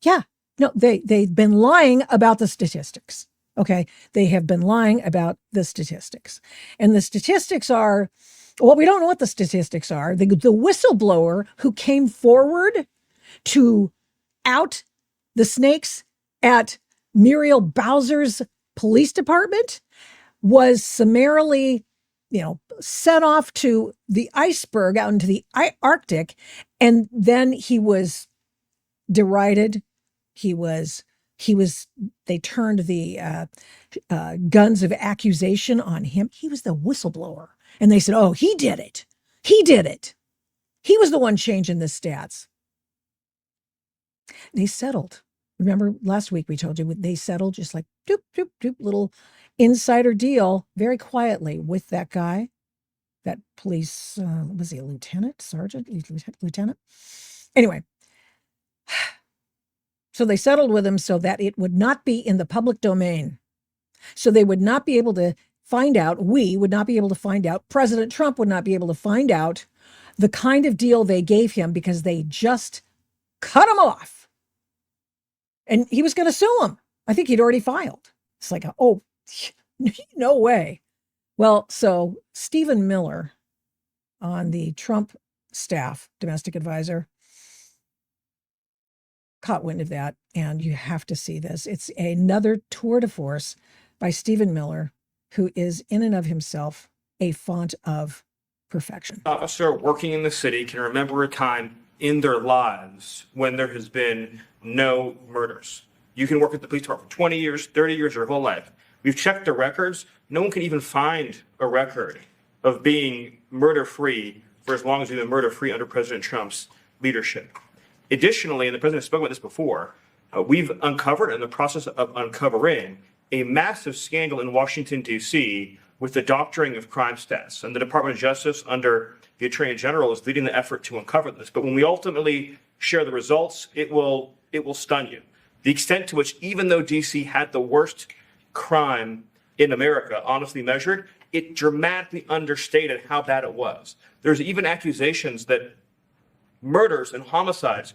yeah, no, they've been lying about the statistics. Okay. They have been lying about the statistics. And the statistics are, well, we don't know what the statistics are. The whistleblower who came forward to out the snakes at Muriel Bowser's police department was summarily, sent off to the iceberg out into the Arctic. And then he was derided. They turned the guns of accusation on him. He was the whistleblower. And they said, oh, he did it. He did it. He was the one changing the stats. They settled. Remember last week we told you they settled just like doop, doop, doop, little insider deal very quietly with that guy, that police, was he a lieutenant, sergeant, lieutenant? Anyway, so they settled with him so that it would not be in the public domain. So they would not be able to find out, we would not be able to find out, President Trump would not be able to find out the kind of deal they gave him because they just cut him off. And he was going to sue him. I think he'd already filed. It's like, oh, no way. Well, so Stephen Miller on the Trump staff, domestic advisor, caught wind of that. And you have to see this. It's another tour de force by Stephen Miller, who is in and of himself a font of perfection.
Officer working in the city can remember a time in their lives when there has been no murders. You can work at the police department for 20 years, 30 years, your whole life. We've checked the records. No one can even find a record of being murder-free for as long as we've been murder-free under President Trump's leadership. Additionally, and the president spoke about this before, we've uncovered, in the process of uncovering, a massive scandal in Washington, D.C. with the doctoring of crime stats. And the Department of Justice, under the Attorney General, is leading the effort to uncover this. But when we ultimately share the results, it will stun you. The extent to which, even though D.C. had the worst crime in America, honestly measured, it dramatically understated how bad it was. There's even accusations that murders and homicides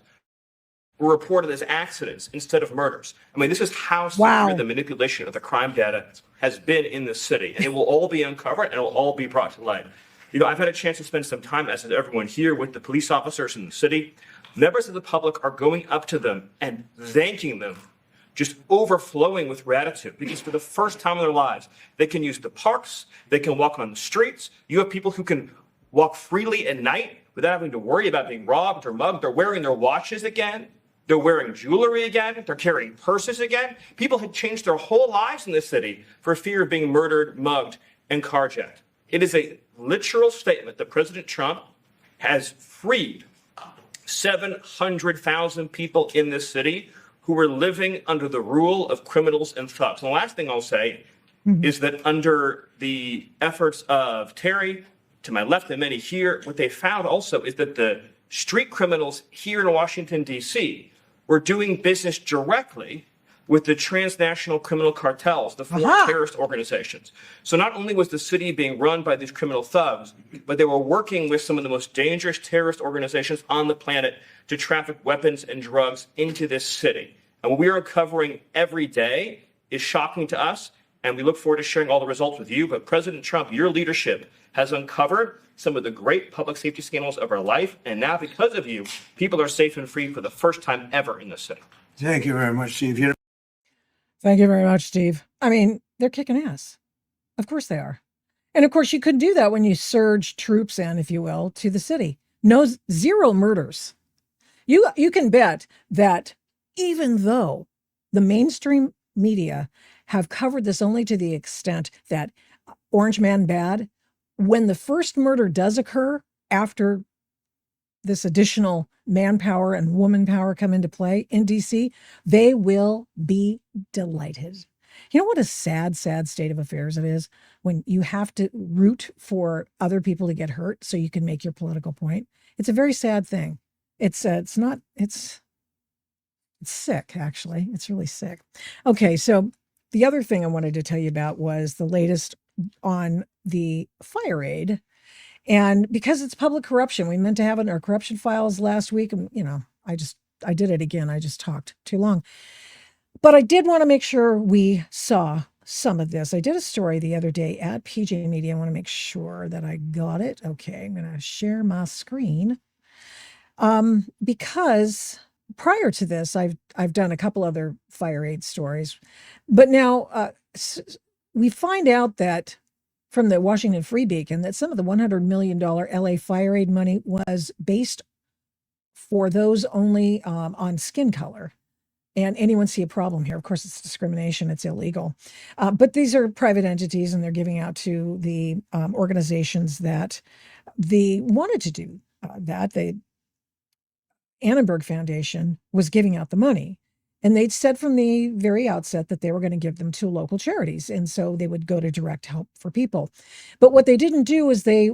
were reported as accidents instead of murders. I mean, this is how severe the manipulation of the crime data has been in the city. And it will all be uncovered and it will all be brought to light. I've had a chance to spend some time, as has everyone here, with the police officers in the city. Members of the public are going up to them and thanking them, just overflowing with gratitude, because for the first time in their lives, they can use the parks, they can walk on the streets. You have people who can walk freely at night without having to worry about being robbed or mugged. They're wearing their watches again. They're wearing jewelry again. They're carrying purses again. People had changed their whole lives in this city for fear of being murdered, mugged, and carjacked. It is a literal statement that President Trump has freed 700,000 people in this city who were living under the rule of criminals and thugs. And the last thing I'll say is that under the efforts of Terry, to my left and many here, what they found also is that the street criminals here in Washington, D.C. were doing business directly with the transnational criminal cartels, the foreign terrorist organizations. So not only was the city being run by these criminal thugs, but they were working with some of the most dangerous terrorist organizations on the planet to traffic weapons and drugs into this city. And what we are uncovering every day is shocking to us, and we look forward to sharing all the results with you. But President Trump, your leadership has uncovered some of the great public safety scandals of our life, and now because of you, people are safe and free for the first time ever in this city.
Thank you very much, Steve.
Thank you very much, Steve. I mean, they're kicking ass. Of course they are. And of course, you couldn't do that when you surge troops in, if you will, to the city. Zero murders. You can bet that even though the mainstream media have covered this only to the extent that Orange Man bad, when the first murder does occur after this additional manpower and woman power come into play in DC, they will be delighted. You know what a sad, sad state of affairs it is when you have to root for other people to get hurt so you can make your political point. It's a very sad thing. It's not, it's sick, actually. It's really sick. Okay, so the other thing I wanted to tell you about was the latest on the fire aid. And because it's public corruption, we meant to have it in our corruption files last week. And, I did it again. I just talked too long. But I did want to make sure we saw some of this. I did a story the other day at PJ Media. I want to make sure that I got it. Okay, I'm going to share my screen. Because prior to this, I've done a couple other fire aid stories, but now we find out that from the Washington Free Beacon that some of the $100 million LA fire aid money was based for those only on skin color. And anyone see a problem here? Of course, it's discrimination. It's illegal. But these are private entities, and they're giving out to the organizations that they wanted to do that. The Annenberg Foundation was giving out the money. And they'd said from the very outset that they were going to give them to local charities. And so they would go to direct help for people. But what they didn't do is they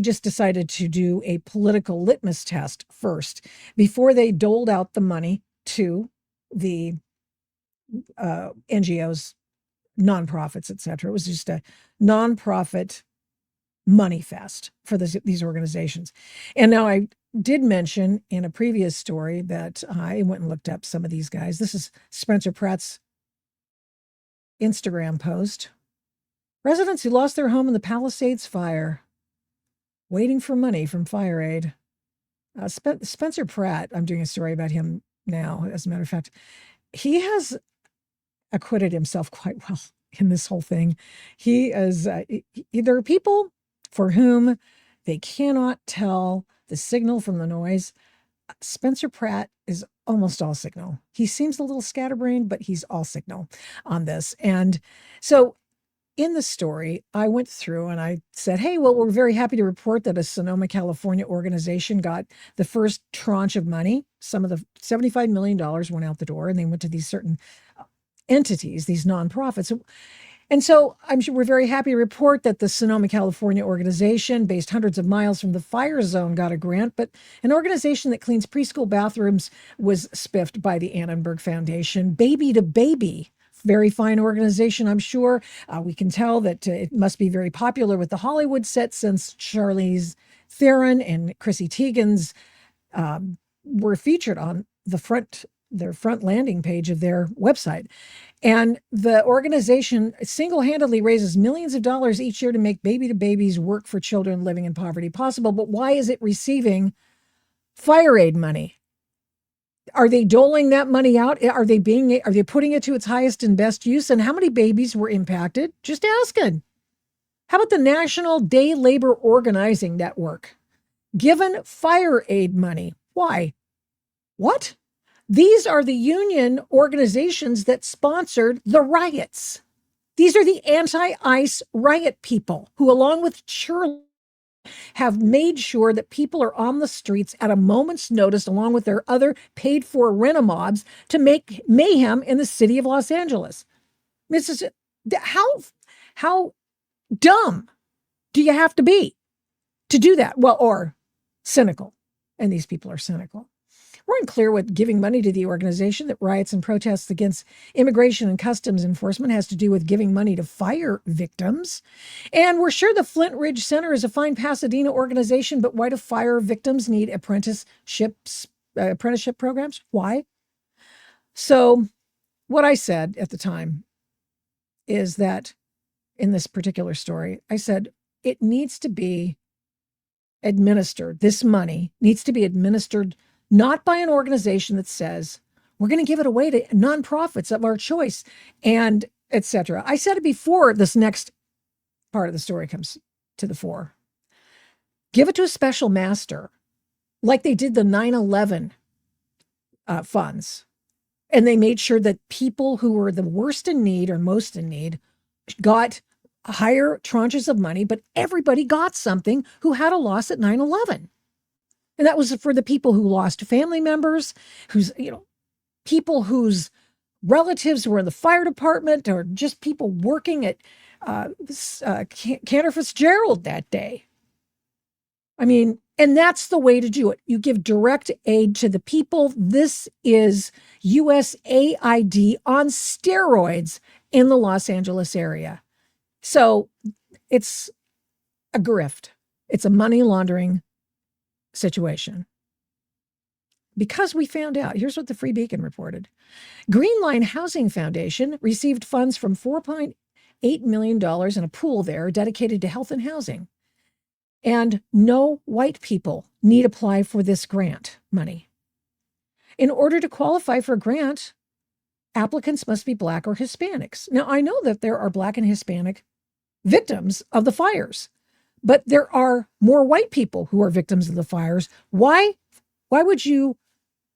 just decided to do a political litmus test first before they doled out the money to the NGOs, nonprofits, etc. It was just a nonprofit money fest for these organizations. And now I did mention in a previous story that I went and looked up some of these guys. This is Spencer Pratt's Instagram post. Residents who lost their home in the Palisades fire, waiting for money from fire aid. Spencer Pratt, I'm doing a story about him now, as a matter of fact. He has acquitted himself quite well in this whole thing. He is, there are people for whom they cannot tell the signal from the noise. Spencer Pratt is almost all signal. He seems a little scatterbrained, but he's all signal on this. And so in the story, I went through and I said, hey, well, we're very happy to report that a Sonoma, California organization got the first tranche of money. Some of the $75 million went out the door, and they went to these certain entities, these nonprofits. And so I'm sure we're very happy to report that the Sonoma, California organization, based hundreds of miles from the fire zone, got a grant, but an organization that cleans preschool bathrooms was spiffed by the Annenberg Foundation. Baby to Baby, very fine organization, I'm sure. We can tell that it must be very popular with the Hollywood set since Charlize Theron and Chrissy Teigen's were featured on their front landing page of their website. And the organization single-handedly raises millions of dollars each year to make Baby to Babies work for children living in poverty possible. But why is it receiving fire aid money? Are they doling that money out? Are they putting it to its highest and best use? And how many babies were impacted? Just asking. How about the National Day Labor Organizing Network? Given fire aid money. Why? What? These are the union organizations that sponsored the riots. These are the anti-ICE riot people who, along with Shirley, have made sure that people are on the streets at a moment's notice, along with their other paid-for rent-a-mobs, to make mayhem in the city of Los Angeles. How dumb do you have to be to do that? Well, or cynical. And these people are cynical. We're unclear what giving money to the organization that riots and protests against immigration and customs enforcement has to do with giving money to fire victims. And we're sure the Flint Ridge Center is a fine Pasadena organization, but why do fire victims need apprenticeship programs? Why? So what I said at the time is that in this particular story, I said it needs to be administered. This money needs to be administered not by an organization that says, we're going to give it away to nonprofits of our choice, and etc. I said it before this next part of the story comes to the fore. Give it to a special master, like they did the 9/11 funds. And they made sure that people who were the worst in need or most in need got higher tranches of money, but everybody got something who had a loss at 9/11. And that was for the people who lost family members, people whose relatives were in the fire department or just people working at Cantor Fitzgerald that day. I mean, and that's the way to do it. You give direct aid to the people. This is USAID on steroids in the Los Angeles area. So it's a grift. It's a money laundering situation. Because we found out, here's what the Free Beacon reported. Green Line Housing Foundation received funds from $4.8 million in a pool there dedicated to health and housing. And no white people need apply for this grant money. In order to qualify for a grant, applicants must be Black or Hispanics. Now, I know that there are Black and Hispanic victims of the fires, but there are more white people who are victims of the fires. Why would you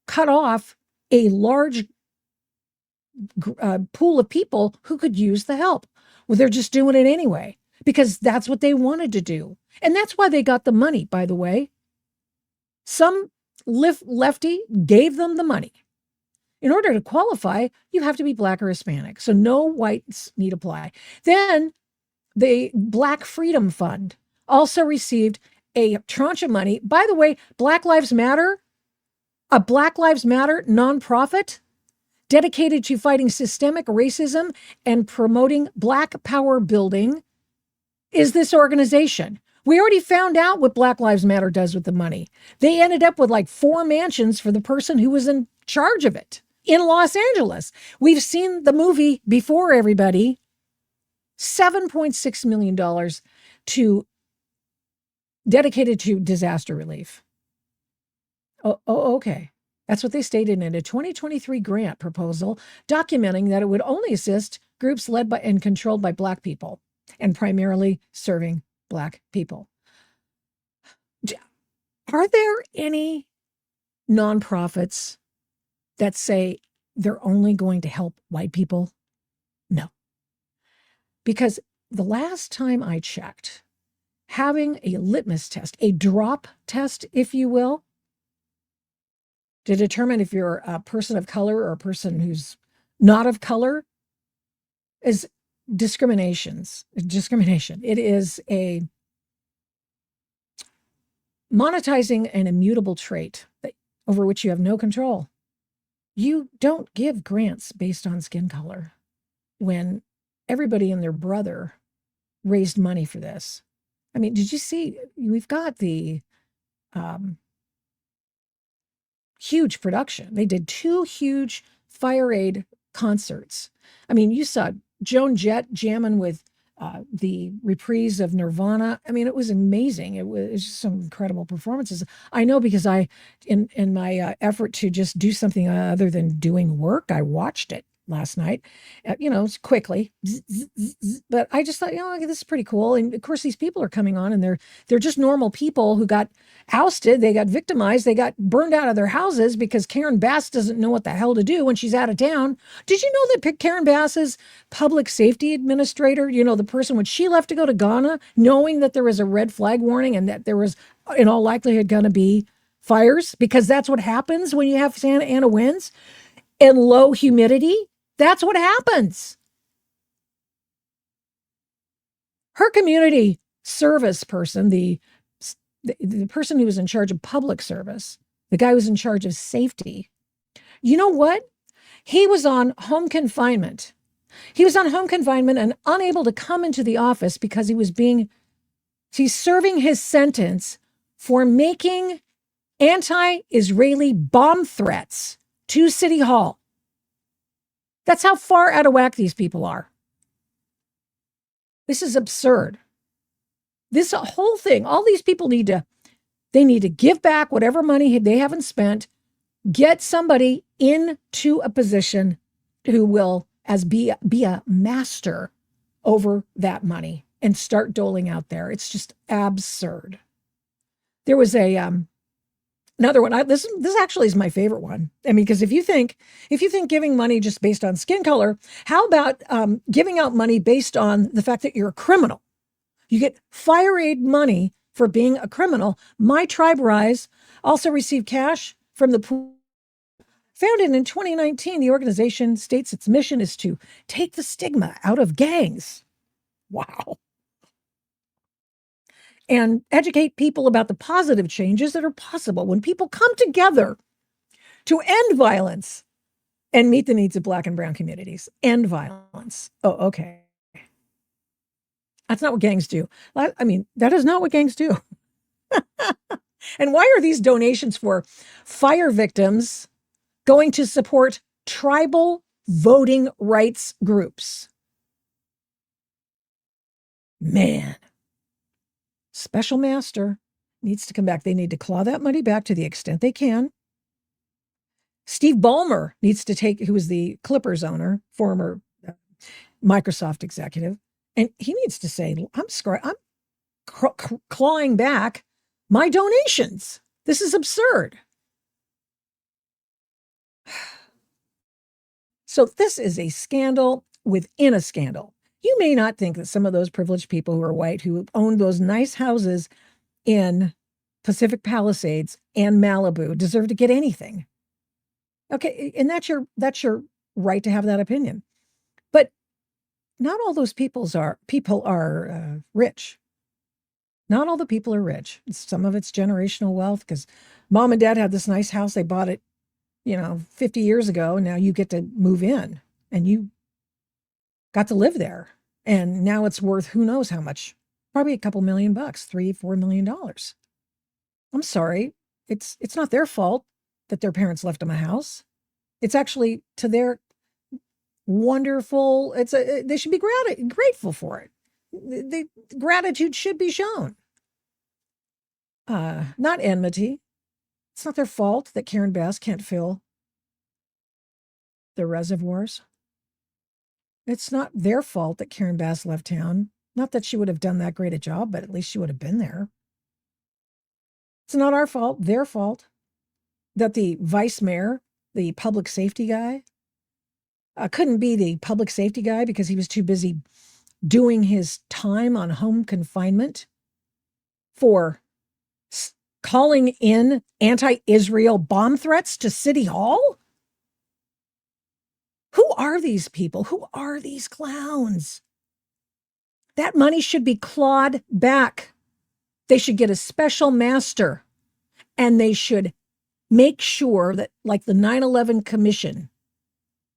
cut off a large pool of people who could use the help? Well, they're just doing it anyway, because that's what they wanted to do. And that's why they got the money, by the way. Some lefty gave them the money. In order to qualify, you have to be Black or Hispanic. So no whites need apply. Then the Black Freedom Fund also received a tranche of money. By the way, Black Lives Matter, a Black Lives Matter nonprofit dedicated to fighting systemic racism and promoting Black power building, is this organization. We already found out what Black Lives Matter does with the money. They ended up with like 4 mansions for the person who was in charge of it in Los Angeles. We've seen the movie before, everybody. $7.6 million dedicated to disaster relief. Okay. That's what they stated in a 2023 grant proposal documenting that it would only assist groups led by and controlled by Black people and primarily serving Black people. Are there any nonprofits that say they're only going to help white people? No. Because the last time I checked, having a litmus test, a drop test, if you will, to determine if you're a person of color or a person who's not of color is discrimination. It is a monetizing an immutable trait over which you have no control. You don't give grants based on skin color when everybody and their brother raised money for this. I mean, did you see, we've got the huge production. They did 2 huge fire aid concerts. I mean, you saw Joan Jett jamming with the reprise of Nirvana. I mean, it was amazing. It was just some incredible performances. I know because in my effort to just do something other than doing work, I watched it last night, quickly. But I just thought, this is pretty cool. And of course, these people are coming on, and they're just normal people who got ousted. They got victimized. They got burned out of their houses because Karen Bass doesn't know what the hell to do when she's out of town. Did you know that Karen Bass's public safety administrator, the person when she left to go to Ghana, knowing that there was a red flag warning and that there was in all likelihood going to be fires, because that's what happens when you have Santa Ana winds and low humidity. That's what happens. Her community service person, the person who was in charge of public service, the guy who was in charge of safety, you know what? He was on home confinement. He was on home confinement and unable to come into the office because he's serving his sentence for making anti-Israeli bomb threats to City Hall. That's how far out of whack these people are. This is absurd. This whole thing, all these people need to give back whatever money they haven't spent, get somebody into a position who will be a master over that money and start doling out there. It's just absurd. There was another one. This actually is my favorite one. I mean, because if you think giving money just based on skin color, how about giving out money based on the fact that you're a criminal? You get fire aid money for being a criminal. My Tribe Rise also received cash from the pool Founded in 2019, the organization states its mission is to take the stigma out of gangs. Wow. And educate people about the positive changes that are possible when people come together to end violence and meet the needs of Black and brown communities. End violence. Oh, okay. That's not what gangs do. I mean, that is not what gangs do. And why are these donations for fire victims going to support tribal voting rights groups? Man, Special Master needs to come back. They need to claw that money back to the extent they can. Steve Ballmer needs to take, who was the Clippers owner, former Microsoft executive, and he needs to say, I'm clawing back my donations. This is absurd. So this is a scandal within a scandal. You may not think that some of those privileged people who are white, who own those nice houses in Pacific Palisades and Malibu, deserve to get anything. Okay, and that's your right to have that opinion. But not all those people are rich. Not all the people are rich. Some of it's generational wealth because mom and dad had this nice house. They bought it, 50 years ago. And now you get to move in and you got to live there. And now it's worth who knows how much, probably a couple $1 million, $3-4 million. I'm sorry. It's not their fault that their parents left them a house. It's actually to their wonderful, they should be grateful for it. The gratitude should be shown. Not enmity. It's not their fault that Karen Bass can't fill the reservoirs. It's not their fault that Karen Bass left town. Not that she would have done that great a job, but at least she would have been there. It's not our fault, their fault, that the vice mayor, the public safety guy, couldn't be the public safety guy because he was too busy doing his time on home confinement for calling in anti-Israel bomb threats to City Hall? Who are these people? Who are these clowns? That money should be clawed back. They should get a special master, and they should make sure that, like the 9/11 Commission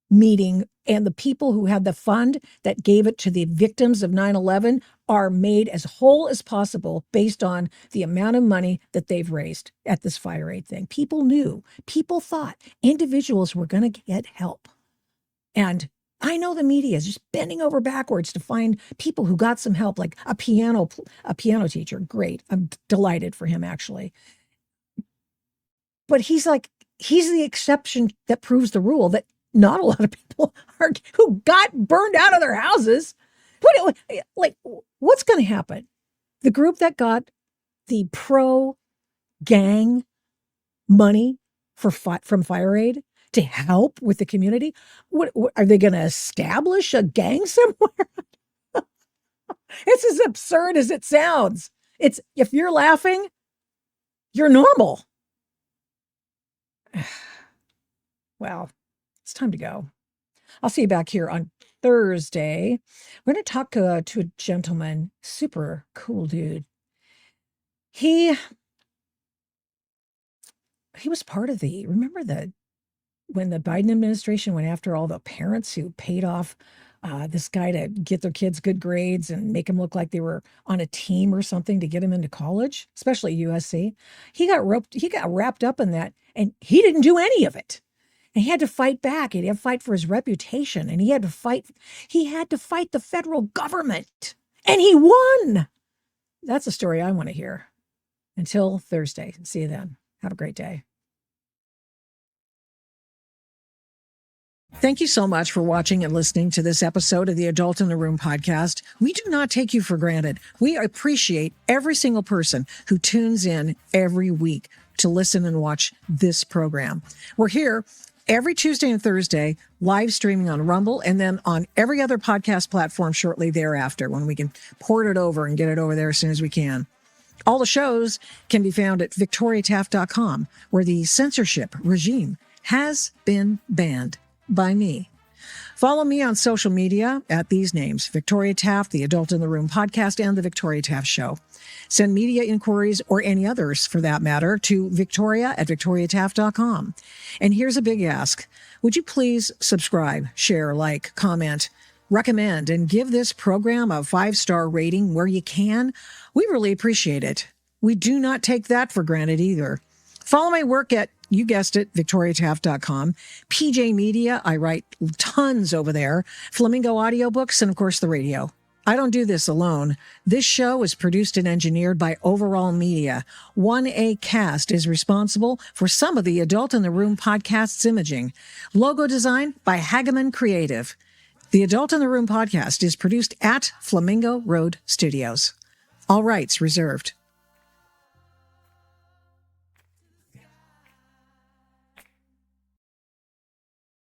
meeting and the people who had the fund that gave it to the victims of 9/11 are made as whole as possible based on the amount of money that they've raised at this fire aid thing. People knew, people thought individuals were going to get help. And I know the media is just bending over backwards to find people who got some help, like a piano teacher. Great. I'm delighted for him, actually. But he's the exception that proves the rule that not a lot of people are who got burned out of their houses. What's going to happen? The group that got the pro-gang money from fire aid to help with the community, what are they going to establish a gang somewhere? It's as absurd as it sounds. It's, if you're laughing, you're normal. Well, it's time to go. I'll see you back here on Thursday. We're going to talk to a gentleman, super cool dude. He was part of remember when the Biden administration went after all the parents who paid off this guy to get their kids good grades and make them look like they were on a team or something to get them into college, especially USC. He got wrapped up in that, and he didn't do any of it. And he had to fight back. He had to fight for his reputation, and he had to fight the federal government, and he won. That's a story I want to hear. Until Thursday. See you then. Have a great day. Thank you so much for watching and listening to this episode of the Adult in the Room podcast. We do not take you for granted. We appreciate every single person who tunes in every week to listen and watch this program. We're here every Tuesday and Thursday, live streaming on Rumble, and then on every other podcast platform shortly thereafter when we can port it over and get it over there as soon as we can. All the shows can be found at victoriataft.com, where the censorship regime has been banned by me. Follow me on social media at these names: Victoria Taft, the Adult in the Room podcast, and The Victoria Taft Show. Send media inquiries, or any others for that matter, to victoria@victoriataft.com. And here's a big ask. Would you please subscribe, share, like, comment, recommend, and give this program a 5-star rating where you can? We really appreciate it. We do not take that for granted either. Follow my work at, you guessed it, victoriataft.com. PJ Media, I write tons over there. Flamingo Audiobooks, and of course the radio. I don't do this alone. This show is produced and engineered by Overall Media. 1A Cast is responsible for some of the Adult in the Room podcast's imaging. Logo design by Hageman Creative. The Adult in the Room podcast is produced at Flamingo Road Studios. All rights reserved.